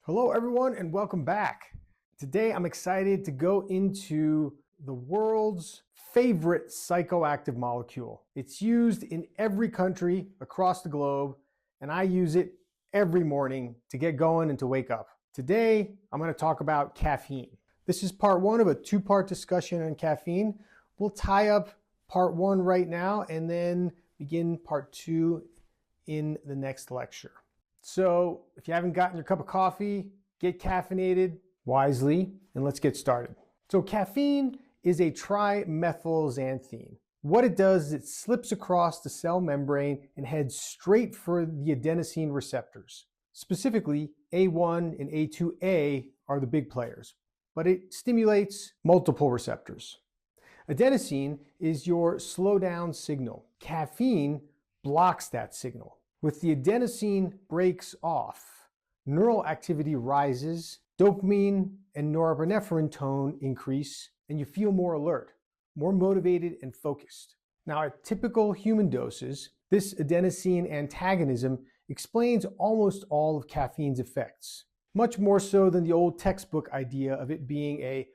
Hello everyone and welcome back. Today I'm excited to go into the world's favorite psychoactive molecule. It's used in every country across the globe and I use it every morning to get going and to wake up. Today I'm going to talk about caffeine. This is part one of a two-part discussion on caffeine. We'll tie up part one right now and then begin part two in the next lecture. So if you haven't gotten your cup of coffee, get caffeinated wisely and let's get started. So caffeine is a trimethylxanthine. What it does is it slips across the cell membrane and heads straight for the adenosine receptors. Specifically, A1 and A2A are the big players, but it stimulates multiple receptors. Adenosine is your slow down signal. Caffeine blocks that signal. With the adenosine breaks off, neural activity rises, dopamine and norepinephrine tone increase, and you feel more alert, more motivated and focused. Now at typical human doses, this adenosine antagonism explains almost all of caffeine's effects, much more so than the old textbook idea of it being a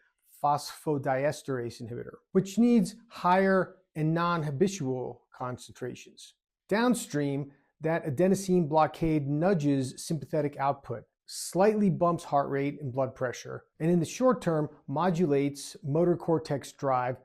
phosphodiesterase inhibitor, which needs higher and non-habitual concentrations. Downstream, that adenosine blockade nudges sympathetic output, slightly bumps heart rate and blood pressure, and in the short term modulates motor cortex drive,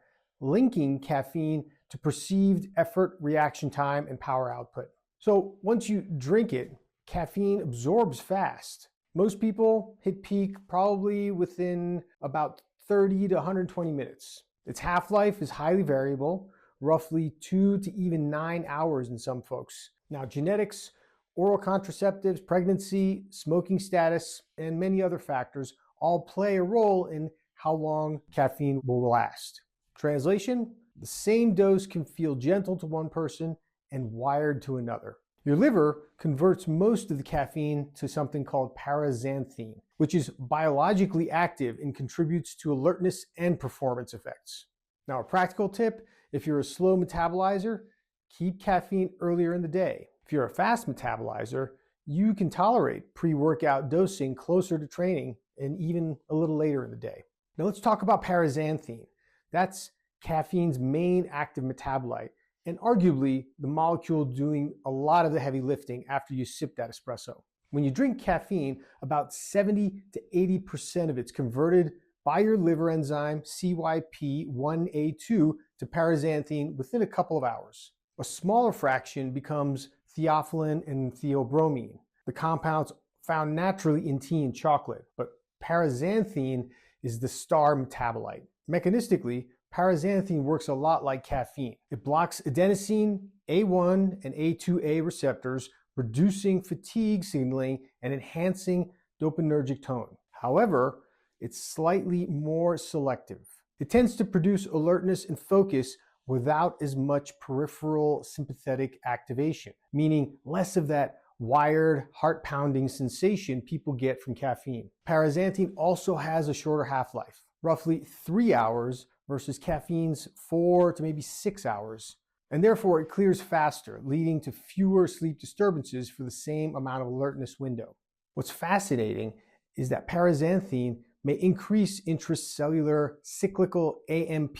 linking caffeine to perceived effort, reaction time, and power output. So once you drink it, caffeine absorbs fast. Most people hit peak probably within about 30 to 120 minutes. Its half-life is highly variable, roughly 2 to even 9 hours in some folks. Now, genetics, oral contraceptives, pregnancy, smoking status, and many other factors all play a role in how long caffeine will last. Translation, the same dose can feel gentle to one person and wired to another. Your liver converts most of the caffeine to something called paraxanthine, which is biologically active and contributes to alertness and performance effects. Now, a practical tip, if you're a slow metabolizer, keep caffeine earlier in the day. If you're a fast metabolizer, you can tolerate pre-workout dosing closer to training and even a little later in the day. Now let's talk about paraxanthine. That's caffeine's main active metabolite and arguably the molecule doing a lot of the heavy lifting after you sip that espresso. When you drink caffeine, about 70 to 80% of it's converted by your liver enzyme CYP1A2 to paraxanthine within a couple of hours. A smaller fraction becomes theophylline and theobromine, the compounds found naturally in tea and chocolate, but paraxanthine is the star metabolite. Mechanistically, paraxanthine works a lot like caffeine. It blocks adenosine, A1 and A2A receptors, reducing fatigue signaling and enhancing dopaminergic tone. However, it's slightly more selective. It tends to produce alertness and focus without as much peripheral sympathetic activation, meaning less of that wired, heart-pounding sensation people get from caffeine. Paraxanthine also has a shorter half-life, roughly 3 hours versus caffeine's 4 to maybe 6 hours, and therefore it clears faster, leading to fewer sleep disturbances for the same amount of alertness window. What's fascinating is that paraxanthine may increase intracellular cyclical AMP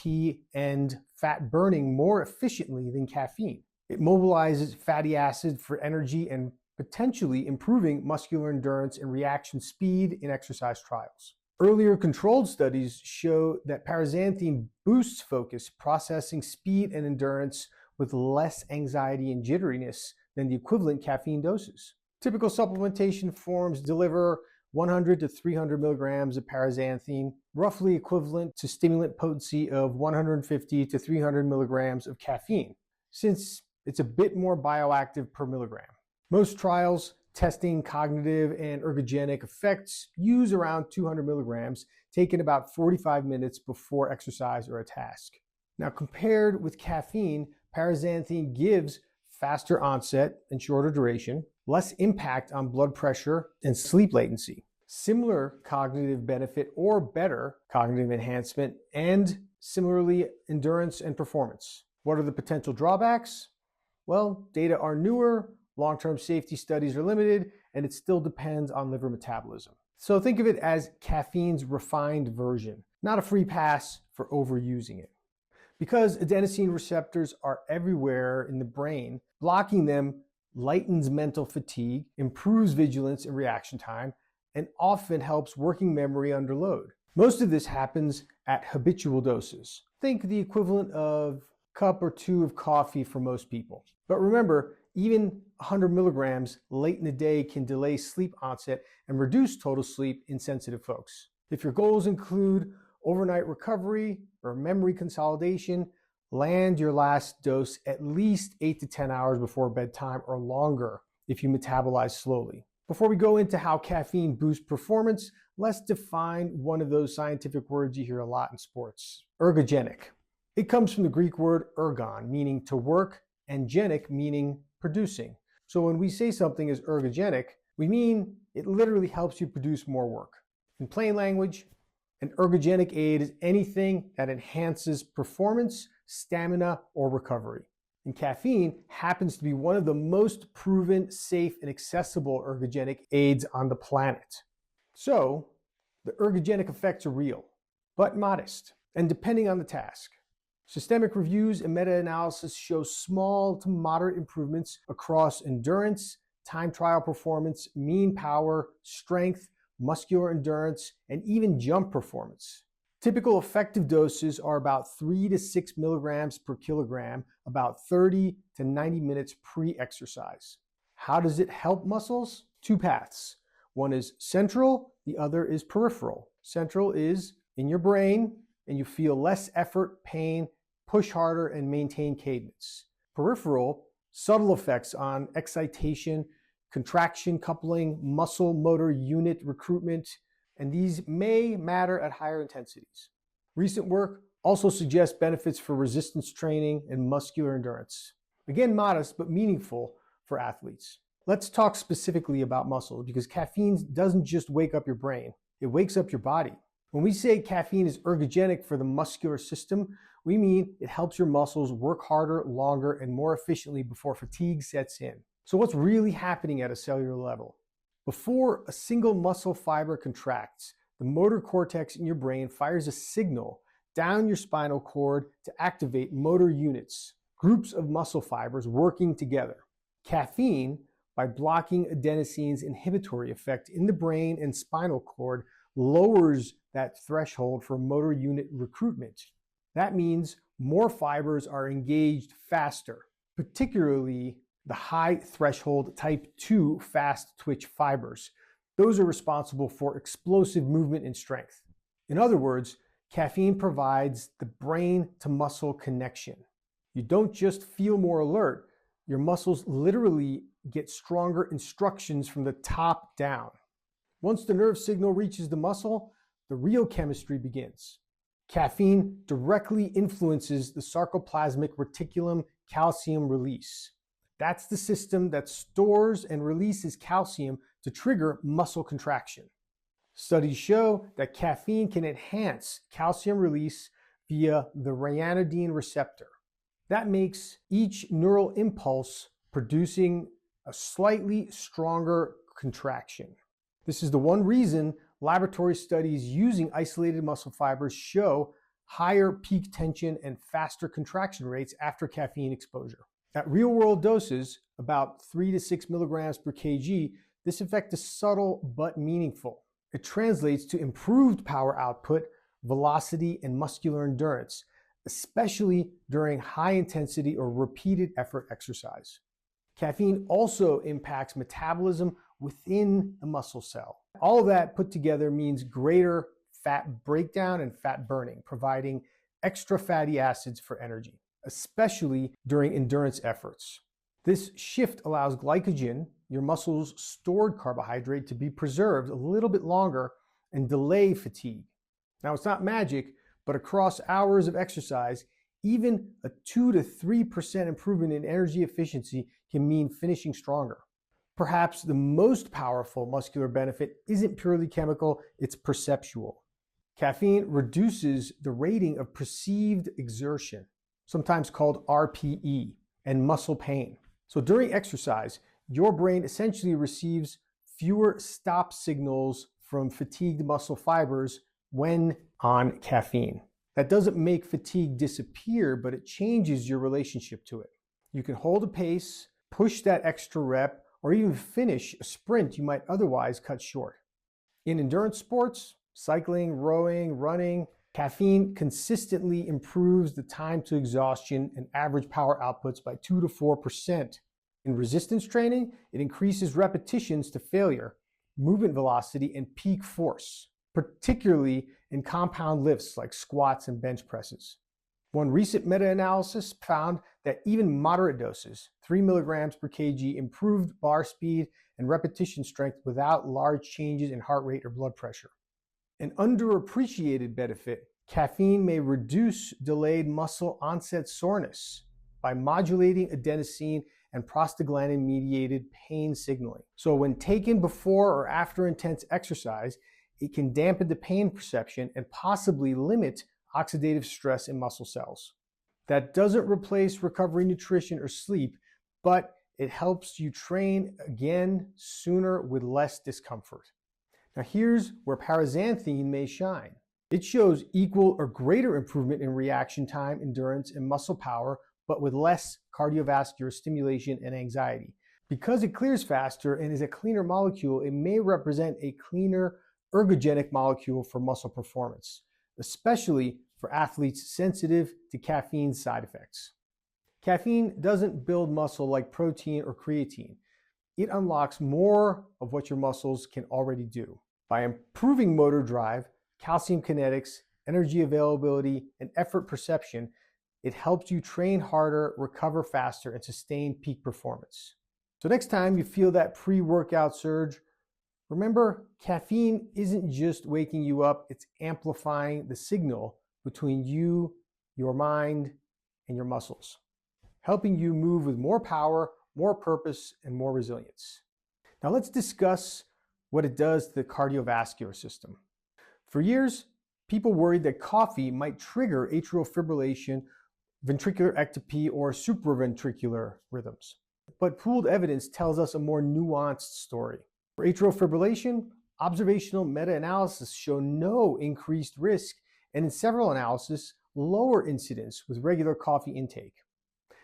and fat burning more efficiently than caffeine. It mobilizes fatty acid for energy and potentially improving muscular endurance and reaction speed in exercise trials. Earlier controlled studies show that paraxanthine boosts focus, processing speed and endurance with less anxiety and jitteriness than the equivalent caffeine doses. Typical supplementation forms deliver 100 to 300 milligrams of paraxanthine, roughly equivalent to stimulant potency of 150 to 300 milligrams of caffeine, since it's a bit more bioactive per milligram. Most trials testing cognitive and ergogenic effects use around 200 milligrams, taken about 45 minutes before exercise or a task. Now, compared with caffeine, paraxanthine gives faster onset and shorter duration, less impact on blood pressure and sleep latency, similar cognitive benefit or better cognitive enhancement, and similarly endurance and performance. What are the potential drawbacks? Well, data are newer, Long-term safety studies are limited, and it still depends on liver metabolism. So think of it as caffeine's refined version, not a free pass for overusing it. Because adenosine receptors are everywhere in the brain, blocking them lightens mental fatigue, improves vigilance and reaction time, and often helps working memory under load. Most of this happens at habitual doses. Think the equivalent of a cup or two of coffee for most people. But remember, even 100 milligrams late in the day can delay sleep onset and reduce total sleep in sensitive folks. If your goals include overnight recovery or memory consolidation, land your last dose at least 8 to 10 hours before bedtime or longer if you metabolize slowly. Before we go into how caffeine boosts performance, let's define one of those scientific words you hear a lot in sports: ergogenic. It comes from the Greek word ergon, meaning to work, and genic, meaning producing. So when we say something is ergogenic, we mean it literally helps you produce more work. In plain language, an ergogenic aid is anything that enhances performance, stamina, or recovery. And caffeine happens to be one of the most proven, safe, and accessible ergogenic aids on the planet. So the ergogenic effects are real, but modest, and depending on the task. Systemic reviews and meta-analysis show small to moderate improvements across endurance, time trial performance, mean power, strength, muscular endurance, and even jump performance. Typical effective doses are about 3 to 6 milligrams per kilogram, about 30 to 90 minutes pre-exercise. How does it help muscles? 2 paths. One is central, the other is peripheral. Central is in your brain, and you feel less effort, pain, push harder, and maintain cadence. Peripheral, subtle effects on excitation, contraction coupling, muscle motor unit recruitment, and these may matter at higher intensities. Recent work also suggests benefits for resistance training and muscular endurance. Again, modest but meaningful for athletes. Let's talk specifically about muscle, because caffeine doesn't just wake up your brain, it wakes up your body. When we say caffeine is ergogenic for the muscular system, we mean it helps your muscles work harder, longer, and more efficiently before fatigue sets in. So what's really happening at a cellular level? Before a single muscle fiber contracts, the motor cortex in your brain fires a signal down your spinal cord to activate motor units, groups of muscle fibers working together. Caffeine, by blocking adenosine's inhibitory effect in the brain and spinal cord, lowers that threshold for motor unit recruitment. That means more fibers are engaged faster, particularly the high threshold type 2 fast twitch fibers. Those are responsible for explosive movement and strength. In other words, caffeine provides the brain to muscle connection. You don't just feel more alert, your muscles literally get stronger instructions from the top down. Once the nerve signal reaches the muscle, the real chemistry begins. Caffeine directly influences the sarcoplasmic reticulum calcium release. That's the system that stores and releases calcium to trigger muscle contraction. Studies show that caffeine can enhance calcium release via the ryanodine receptor. That makes each neural impulse producing a slightly stronger contraction. This is the one reason laboratory studies using isolated muscle fibers show higher peak tension and faster contraction rates after caffeine exposure. At real-world doses, about 3 to 6 milligrams per kg, this effect is subtle but meaningful. It translates to improved power output, velocity, and muscular endurance, especially during high-intensity or repeated effort exercise. Caffeine also impacts metabolism within the muscle cell. All of that put together means greater fat breakdown and fat burning, providing extra fatty acids for energy, especially during endurance efforts. This shift allows glycogen, your muscle's stored carbohydrate, to be preserved a little bit longer and delay fatigue. Now, it's not magic, but across hours of exercise, even a 2 to 3% improvement in energy efficiency can mean finishing stronger. Perhaps the most powerful muscular benefit isn't purely chemical, it's perceptual. Caffeine reduces the rating of perceived exertion, sometimes called RPE, and muscle pain. So during exercise, your brain essentially receives fewer stop signals from fatigued muscle fibers when on caffeine. That doesn't make fatigue disappear, but it changes your relationship to it. You can hold a pace, push that extra rep, or even finish a sprint you might otherwise cut short. In endurance sports, cycling, rowing, running, caffeine consistently improves the time to exhaustion and average power outputs by 2 to 4%. In resistance training, it increases repetitions to failure, movement velocity, and peak force, particularly in compound lifts like squats and bench presses. One recent meta-analysis found that even moderate doses, 3 milligrams per kg, improved bar speed and repetition strength without large changes in heart rate or blood pressure. An underappreciated benefit, caffeine may reduce delayed muscle onset soreness by modulating adenosine and prostaglandin-mediated pain signaling. So when taken before or after intense exercise, it can dampen the pain perception and possibly limit oxidative stress in muscle cells. That doesn't replace recovery nutrition or sleep, but it helps you train again sooner with less discomfort. Now here's where paraxanthine may shine. It shows equal or greater improvement in reaction time, endurance, and muscle power, but with less cardiovascular stimulation and anxiety. Because it clears faster and is a cleaner molecule, it may represent a cleaner ergogenic molecule for muscle performance, especially for athletes sensitive to caffeine side effects. Caffeine doesn't build muscle like protein or creatine. It unlocks more of what your muscles can already do. By improving motor drive, calcium kinetics, energy availability, and effort perception, it helps you train harder, recover faster, and sustain peak performance. So next time you feel that pre-workout surge, remember, caffeine isn't just waking you up, it's amplifying the signal between you, your mind, and your muscles, helping you move with more power, more purpose, and more resilience. Now let's discuss what it does to the cardiovascular system. For years, people worried that coffee might trigger atrial fibrillation, ventricular ectopy, or supraventricular rhythms. But pooled evidence tells us a more nuanced story. For atrial fibrillation, observational meta-analysis show no increased risk, and in several analyses, lower incidence with regular coffee intake.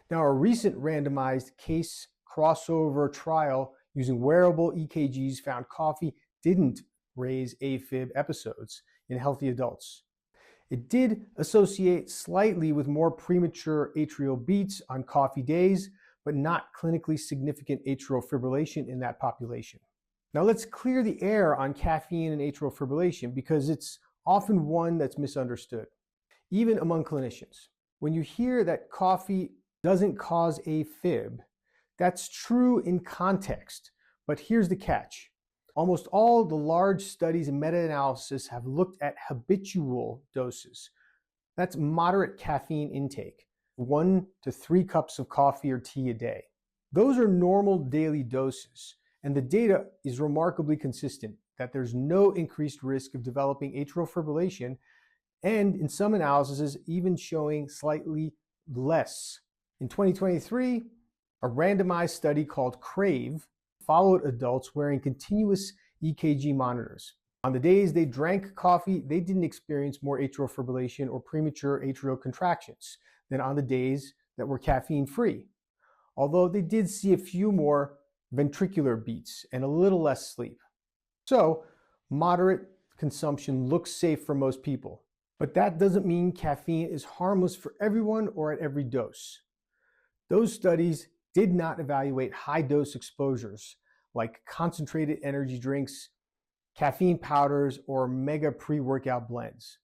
Now, a recent randomized case crossover trial using wearable EKGs found coffee didn't raise AFib episodes in healthy adults. It did associate slightly with more premature atrial beats on coffee days, but not clinically significant atrial fibrillation in that population. Now let's clear the air on caffeine and atrial fibrillation because it's often one that's misunderstood, even among clinicians. When you hear that coffee doesn't cause AFib, that's true in context, but here's the catch. Almost all the large studies and meta-analysis have looked at habitual doses. That's moderate caffeine intake, 1 to 3 cups of coffee or tea a day. Those are normal daily doses, and the data is remarkably consistent that there's no increased risk of developing atrial fibrillation, and in some analyses even showing slightly less. In 2023, a randomized study called CRAVE followed adults wearing continuous EKG monitors. On the days they drank coffee, they didn't experience more atrial fibrillation or premature atrial contractions than on the days that were caffeine-free, although they did see a few more ventricular beats and a little less sleep. So, moderate consumption looks safe for most people, but that doesn't mean caffeine is harmless for everyone or at every dose. Those studies did not evaluate high-dose exposures like concentrated energy drinks, caffeine powders, or mega pre-workout blends.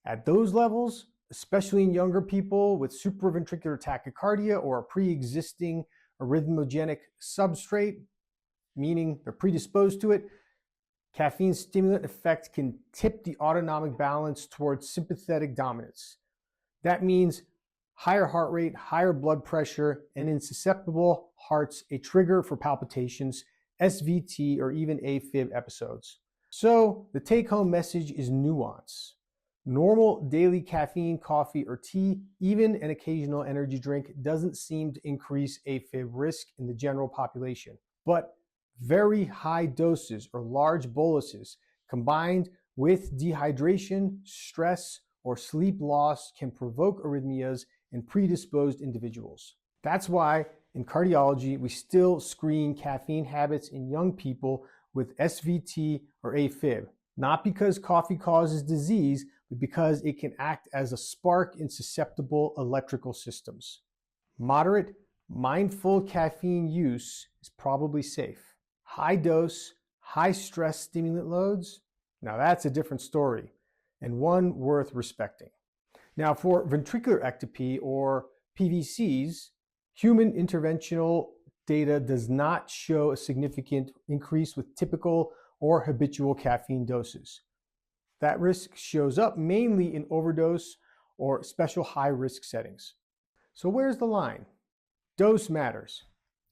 At those levels, especially in younger people with supraventricular tachycardia or a pre-existing arrhythmogenic substrate, meaning they're predisposed to it, caffeine stimulant effect can tip the autonomic balance towards sympathetic dominance. That means higher heart rate, higher blood pressure, and in susceptible hearts, a trigger for palpitations, SVT, or even AFib episodes. So the take-home message is nuance. Normal daily caffeine, coffee, or tea, even an occasional energy drink, doesn't seem to increase AFib risk in the general population. But very high doses or large boluses combined with dehydration, stress, or sleep loss can provoke arrhythmias in predisposed individuals. That's why in cardiology, we still screen caffeine habits in young people with SVT or AFib, not because coffee causes disease, but because it can act as a spark in susceptible electrical systems. Moderate, mindful caffeine use is probably safe. High dose, high stress stimulant loads, now that's a different story and one worth respecting. Now for ventricular ectopy or PVCs, human interventional data does not show a significant increase with typical or habitual caffeine doses. That risk shows up mainly in overdose or special high-risk settings. So where's the line? Dose matters.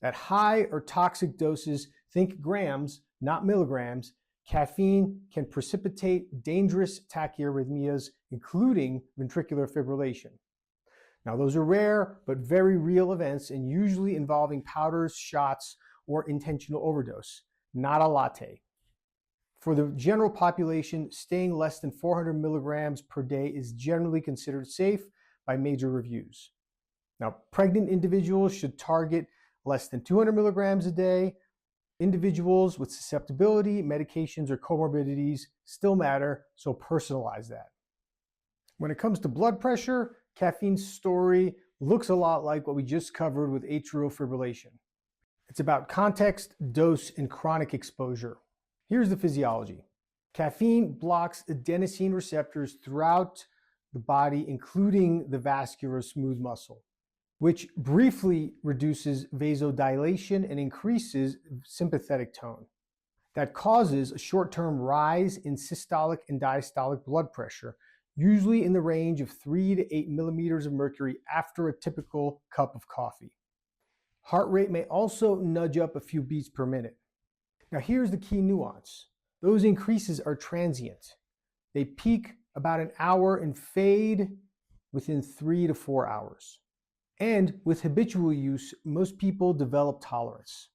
At high or toxic doses, think grams, not milligrams, caffeine can precipitate dangerous tachyarrhythmias, including ventricular fibrillation. Now, those are rare but very real events and usually involving powders, shots, or intentional overdose, not a latte. For the general population, staying less than 400 milligrams per day is generally considered safe by major reviews. Now, pregnant individuals should target less than 200 milligrams a day. Individuals with susceptibility, medications, or comorbidities still matter, so personalize that. When it comes to blood pressure, caffeine's story looks a lot like what we just covered with atrial fibrillation. It's about context, dose, and chronic exposure. Here's the physiology. Caffeine blocks adenosine receptors throughout the body, including the vascular smooth muscle, which briefly reduces vasodilation and increases sympathetic tone. That causes a short-term rise in systolic and diastolic blood pressure, usually in the range of 3 to 8 millimeters of mercury after a typical cup of coffee. Heart rate may also nudge up a few beats per minute. Now here's the key nuance. Those increases are transient. They peak about an hour and fade within 3 to 4 hours. And with habitual use, most people develop tolerance.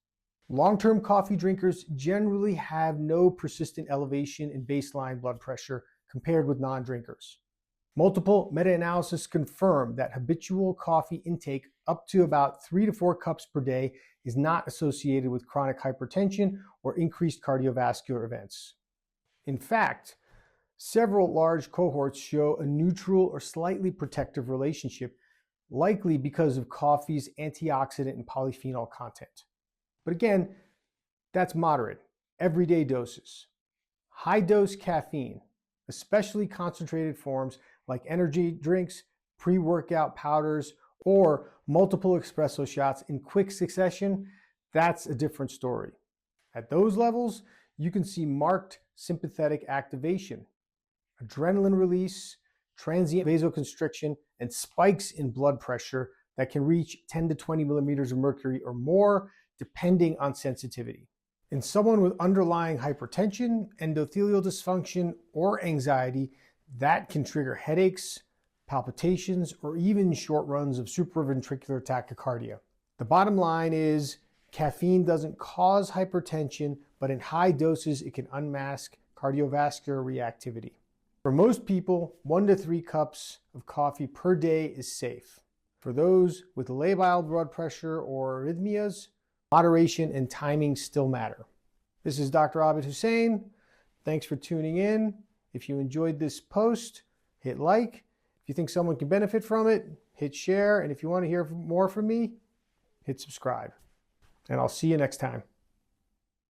Long-term coffee drinkers generally have no persistent elevation in baseline blood pressure compared with non-drinkers. Multiple meta-analyses confirm that habitual coffee intake up to about 3 to 4 cups per day is not associated with chronic hypertension or increased cardiovascular events. In fact, several large cohorts show a neutral or slightly protective relationship, likely because of coffee's antioxidant and polyphenol content. But again, that's moderate, everyday doses. High-dose caffeine, especially concentrated forms like energy drinks, pre-workout powders, or multiple espresso shots in quick succession, that's a different story. At those levels, you can see marked sympathetic activation, adrenaline release, transient vasoconstriction, and spikes in blood pressure that can reach 10 to 20 millimeters of mercury or more, depending on sensitivity. In someone with underlying hypertension, endothelial dysfunction, or anxiety, that can trigger headaches, palpitations, or even short runs of supraventricular tachycardia. The bottom line is caffeine doesn't cause hypertension, but in high doses, it can unmask cardiovascular reactivity. For most people, 1 to 3 cups of coffee per day is safe. For those with labile blood pressure or arrhythmias, moderation and timing still matter. This is Dr. Abid Hussain. Thanks for tuning in. If you enjoyed this post, hit like. If you think someone can benefit from it, hit share. And if you want to hear more from me, hit subscribe. And I'll see you next time.